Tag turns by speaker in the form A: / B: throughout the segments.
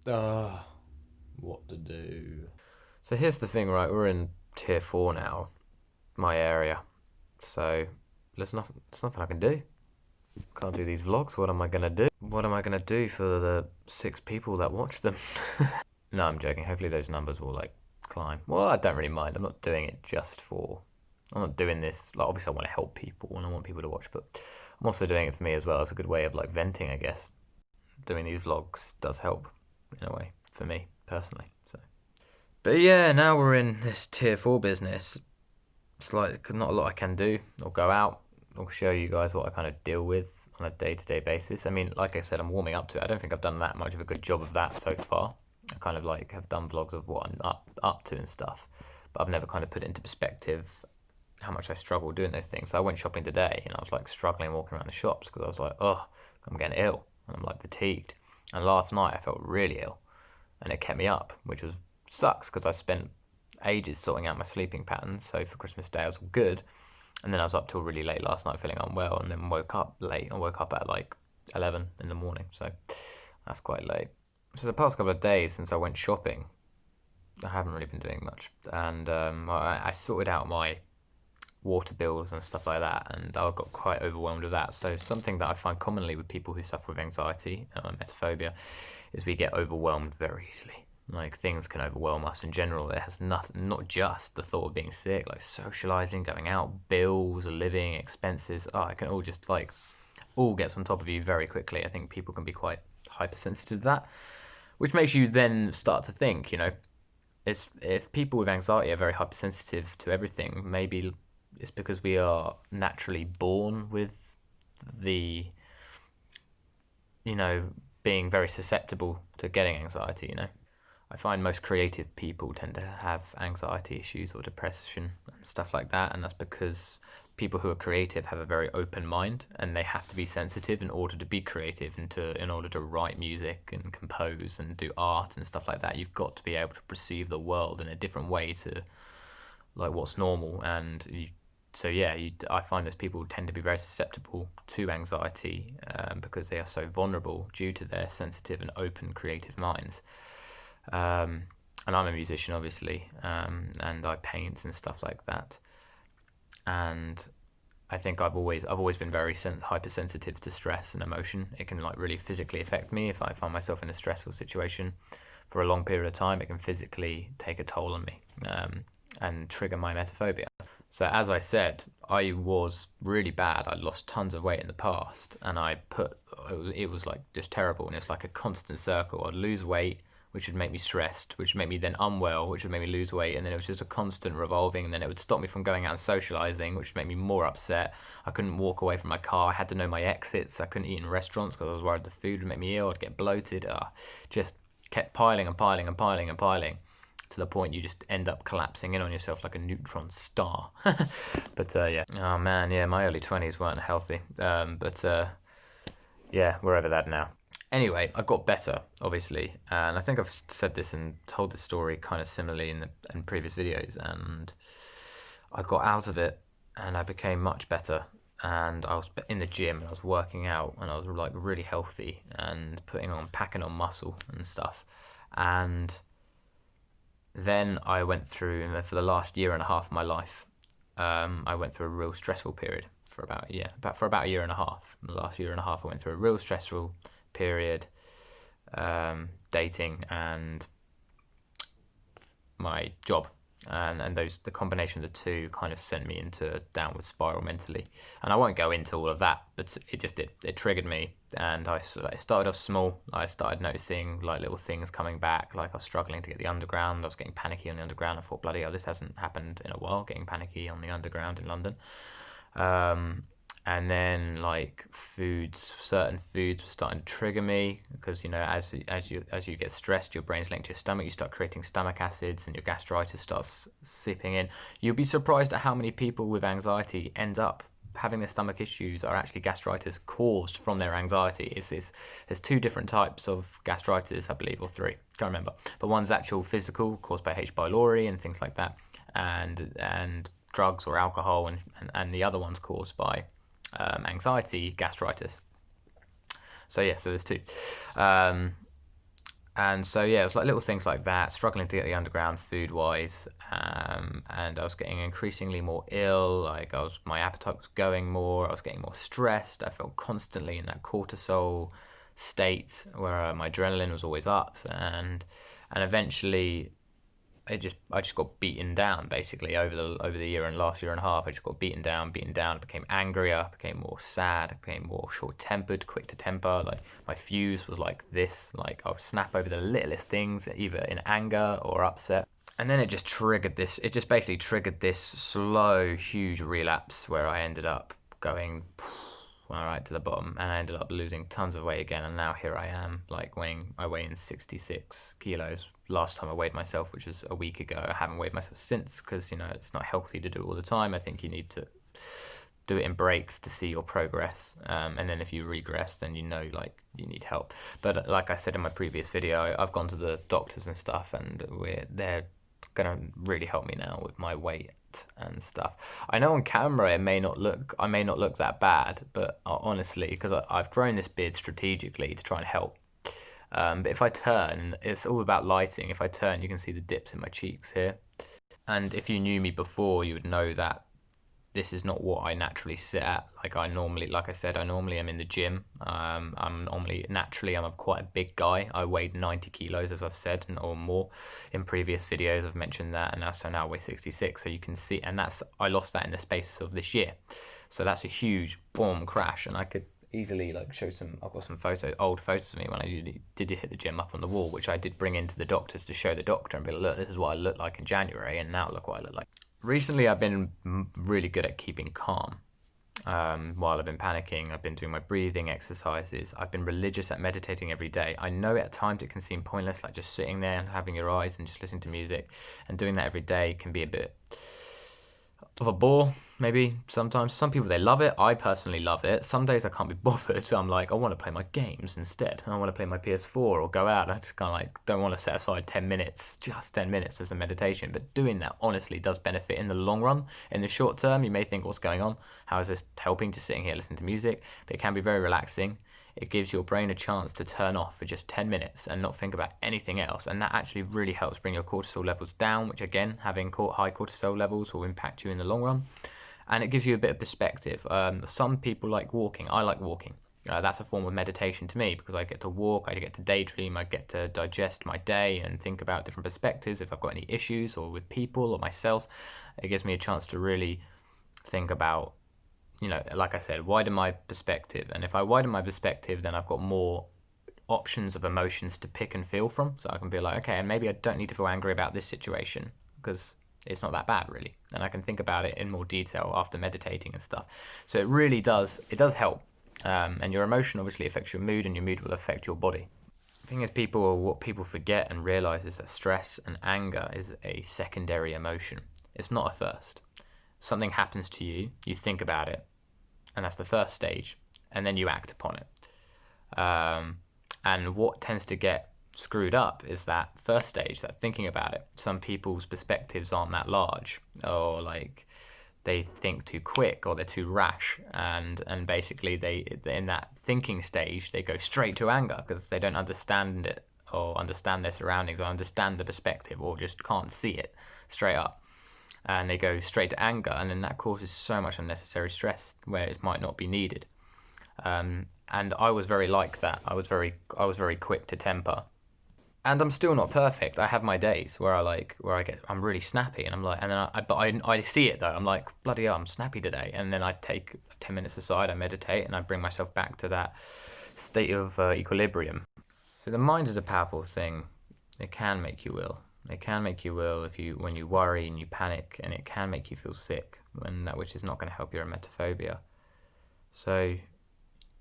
A: What to do? So here's the thing, right? We're in tier 4 now, my area. So there's nothing I can do. Can't do these vlogs. What am I gonna do? What am I gonna do for the 6 people that watch them? No, I'm joking. Hopefully those numbers will like climb. Well, I don't really mind. I'm not doing it just for. I'm not doing this. Like, obviously, I want to help people and I want people to watch, but I'm also doing it for me as well. It's a good way of like venting, I guess. Doing these vlogs does help in a way for me personally. So, but yeah, now we're in this tier 4 business. It's like not a lot I can do or go out or show you guys what I kind of deal with on a day-to-day basis. I mean, like I said, I'm warming up to it. I don't think I've done that much of a good job of that so far. I kind of like have done vlogs of what I'm up to and stuff, but I've never kind of put it into perspective how much I struggle doing those things. So I went shopping today and I was like struggling walking around the shops because I was like, oh, I'm getting ill and I'm like fatigued. And last night I felt really ill and it kept me up, which was sucks because I spent ages sorting out my sleeping patterns. So for Christmas Day I was all good, and then I was up till really late last night feeling unwell, and then woke up late. I woke up at like 11 in the morning, so that's quite late. So the past couple of days since I went shopping, I haven't really been doing much, and I sorted out my water bills and stuff like that, and I got quite overwhelmed with that. So something that I find commonly with people who suffer with anxiety, emetophobia, is we get overwhelmed very easily. Like things can overwhelm us in general. It has nothing, not just the thought of being sick, like socializing, going out, bills, living, expenses. Oh, it can all just like all gets on top of you very quickly. I think people can be quite hypersensitive to that, which makes you then start to think, it's, if people with anxiety are very hypersensitive to everything, maybe it's because we are naturally born with the, you know, being very susceptible to getting anxiety. I find most creative people tend to have anxiety issues or depression and stuff like that, and that's because people who are creative have a very open mind and they have to be sensitive in order to be creative and in order to write music and compose and do art and stuff like that. You've got to be able to perceive the world in a different way to like what's normal, and so yeah, I find that people tend to be very susceptible to anxiety because they are so vulnerable due to their sensitive and open creative minds. Um, and I'm a musician, obviously, and I paint and stuff like that. And I think I've always been very hypersensitive to stress and emotion. It can like really physically affect me if I find myself in a stressful situation for a long period of time. It can physically take a toll on me and trigger my emetophobia. So as I said, I was really bad. I lost tons of weight in the past, and it was like just terrible, and it's like a constant circle. I'd lose weight, which would make me stressed, which would make me then unwell, which would make me lose weight, and then it was just a constant revolving, and then it would stop me from going out and socializing, which would make me more upset. I couldn't walk away from my car. I had to know my exits. I couldn't eat in restaurants because I was worried the food would make me ill. I'd get bloated. Just kept piling and piling and piling and piling to the point you just end up collapsing in on yourself like a neutron star. But yeah, oh man, yeah, my early 20s weren't healthy. But yeah, we're over that now. Anyway, I got better, obviously, and I think I've said this and told this story kind of similarly in previous videos, and I got out of it and I became much better. And I was in the gym and I was working out and I was like really healthy and packing on muscle and stuff. And then I went through, and for the last year and a half of my life, I went through a real stressful period for about a year. For about a year and a half. The last year and a half, I went through a real stressful period, dating and my job, and the combination of the two kind of sent me into a downward spiral mentally. And I won't go into all of that, but it triggered me. And I started off small. I started noticing like little things coming back, like I was struggling to get the underground. I was getting panicky on the underground. I thought, bloody hell, this hasn't happened in a while. Getting panicky on the underground in London. Um, and then like certain foods were starting to trigger me because as you get stressed, your brain's linked to your stomach. You start creating stomach acids, and your gastritis starts seeping in. You'll be surprised at how many people with anxiety end up having their stomach issues are actually gastritis caused from their anxiety. There's 2 different types of gastritis, I believe, or 3, can't remember. But one's actual physical, caused by H. pylori and things like that, and drugs or alcohol, and the other one's caused by anxiety, gastritis. So yeah, so there's 2. Um, And so yeah, it was like little things like that, struggling to get the underground food wise, and I was getting increasingly more ill. Like my appetite was going more. I was getting more stressed. I felt constantly in that cortisol state where my adrenaline was always up, and eventually I just got beaten down basically over the year and last year and a half. I just got beaten down, beaten down. I became angrier, became more sad, became more short tempered, quick to temper. Like my fuse was like this. Like I would snap over the littlest things, either in anger or upset. And then it just triggered this. It just basically triggered this slow, huge relapse where I ended up going right to the bottom, and I ended up losing tons of weight again. And now here I am, like I weigh in 66 kilos. Last time I weighed myself, which was a week ago. I haven't weighed myself since because it's not healthy to do it all the time. I think you need to do it in breaks to see your progress, and then if you regress, then like you need help. But like I said in my previous video, I've gone to the doctors and stuff, and they're gonna really help me now with my weight and stuff. I know on camera I may not look that bad, but honestly, because I've grown this beard strategically to try and help. But if I turn, it's all about lighting. If I turn, you can see the dips in my cheeks here. And if you knew me before, you would know that this is not what I naturally sit at. Like I said, I normally am in the gym. I'm quite a big guy. I weighed 90 kilos, as I've said, or more in previous videos. I've mentioned that, and now I weigh 66. So you can see, and I lost that in the space of this year. So that's a huge boom crash, and I could easily show some. I've got some old photos of me when I did hit the gym up on the wall, which I did bring into the doctors to show the doctor and be like, look, this is what I looked like in January, and now look what I look like. Recently, I've been really good at keeping calm. While I've been panicking, I've been doing my breathing exercises. I've been religious at meditating every day. I know at times it can seem pointless, like just sitting there and having your eyes and just listening to music, and doing that every day can be a bit of a bore, maybe sometimes. Some people, they love it. I personally love it. Some days I can't be bothered. So I'm like, I want to play my games instead. I want to play my PS4 or go out. I just kind of don't want to set aside 10 minutes, just 10 minutes as a meditation. But doing that honestly does benefit in the long run. In the short term, you may think, what's going on? How is this helping? Just sitting here listening to music. But it can be very relaxing. It gives your brain a chance to turn off for just 10 minutes and not think about anything else. And that actually really helps bring your cortisol levels down, which again, having high cortisol levels will impact you in the long run. And it gives you a bit of perspective. Some people like walking. I like walking. That's a form of meditation to me because I get to walk, I get to daydream, I get to digest my day and think about different perspectives. If I've got any issues or with people or myself, it gives me a chance to really think about, like I said, widen my perspective. And if I widen my perspective, then I've got more options of emotions to pick and feel from. So I can be like, okay, and maybe I don't need to feel angry about this situation because it's not that bad really. And I can think about it in more detail after meditating and stuff. So it does help. And your emotion obviously affects your mood, and your mood will affect your body. The thing is, what people forget and realize is that stress and anger is a secondary emotion. It's not a first. Something happens to you, you think about it, and that's the first stage, and then you act upon it. And what tends to get screwed up is that first stage, that thinking about it. Some people's perspectives aren't that large, or they think too quick, or they're too rash, and basically they in that thinking stage they go straight to anger because they don't understand it or understand their surroundings or understand the perspective or just can't see it straight up, and they go straight to anger, and then that causes so much unnecessary stress where it might not be needed. And I was very like that. I was very quick to temper, and I'm still not perfect. I have my days where I'm really snappy, and I'm like, and then I see it though. I'm like, bloody hell, I'm snappy today, and then I take 10 minutes aside, I meditate, and I bring myself back to that state of equilibrium. So the mind is a powerful thing. It can make you ill. It can make you ill when you worry and you panic, and it can make you feel sick, which is not going to help your emetophobia. So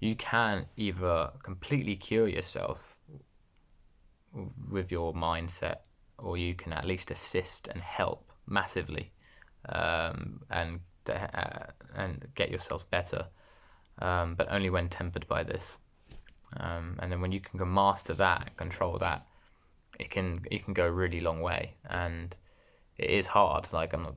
A: you can either completely cure yourself with your mindset, or you can at least assist and help massively, and get yourself better, but only when tempered by this. And then when you can master that and control that, it can go a really long way. And it is hard. Like, I'm not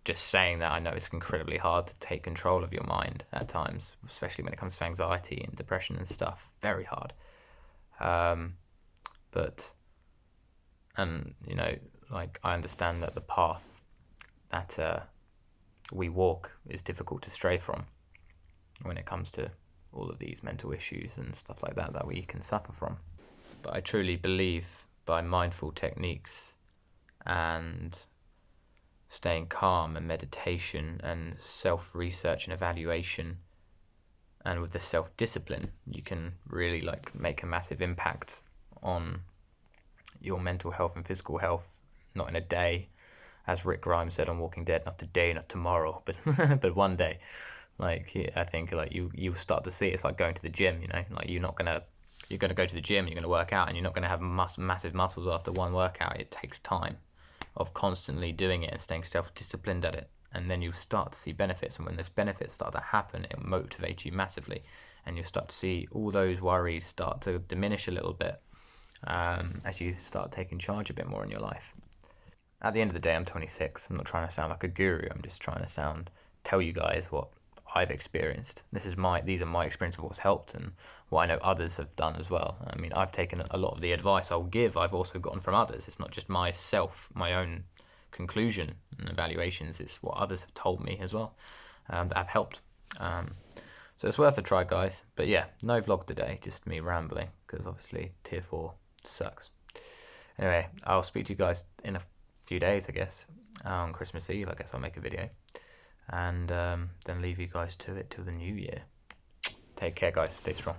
A: just saying that. I know it's incredibly hard to take control of your mind at times, especially when it comes to anxiety and depression and stuff. Very hard. But And you know, like, I understand that the path that we walk is difficult to stray from when it comes to all of these mental issues and stuff like that we can suffer from. But I truly believe by mindful techniques and staying calm and meditation and self-research and evaluation, and with the self-discipline, you can really like make a massive impact on your mental health and physical health, not in a day, as Rick Grimes said on Walking Dead, not today, not tomorrow, but but one day. Like, I think like you start to see it's like going to the gym. You know, like you're gonna go to the gym, you're gonna work out, and you're not gonna have massive muscles after one workout. It takes time of constantly doing it and staying self-disciplined at it, and then you start to see benefits. And when those benefits start to happen, it motivates you massively, and you start to see all those worries start to diminish a little bit as you start taking charge a bit more in your life. At the end of the day, I'm 26. I'm not trying to sound like a guru. I'm just trying to tell you guys what I've experienced. These are my experience of what's helped and what I know others have done as well. I mean, I've taken a lot of the advice I'll give. I've also gotten from others. It's not just my own conclusion and evaluations. It's what others have told me as well that have helped. So it's worth a try, guys. But yeah, no vlog today, just me rambling because obviously tier 4 sucks. Anyway, I'll speak to you guys in a few days, I guess. On Christmas Eve, I guess I'll make a video. And then leave you guys to it till the new year. Take care, guys. Stay strong.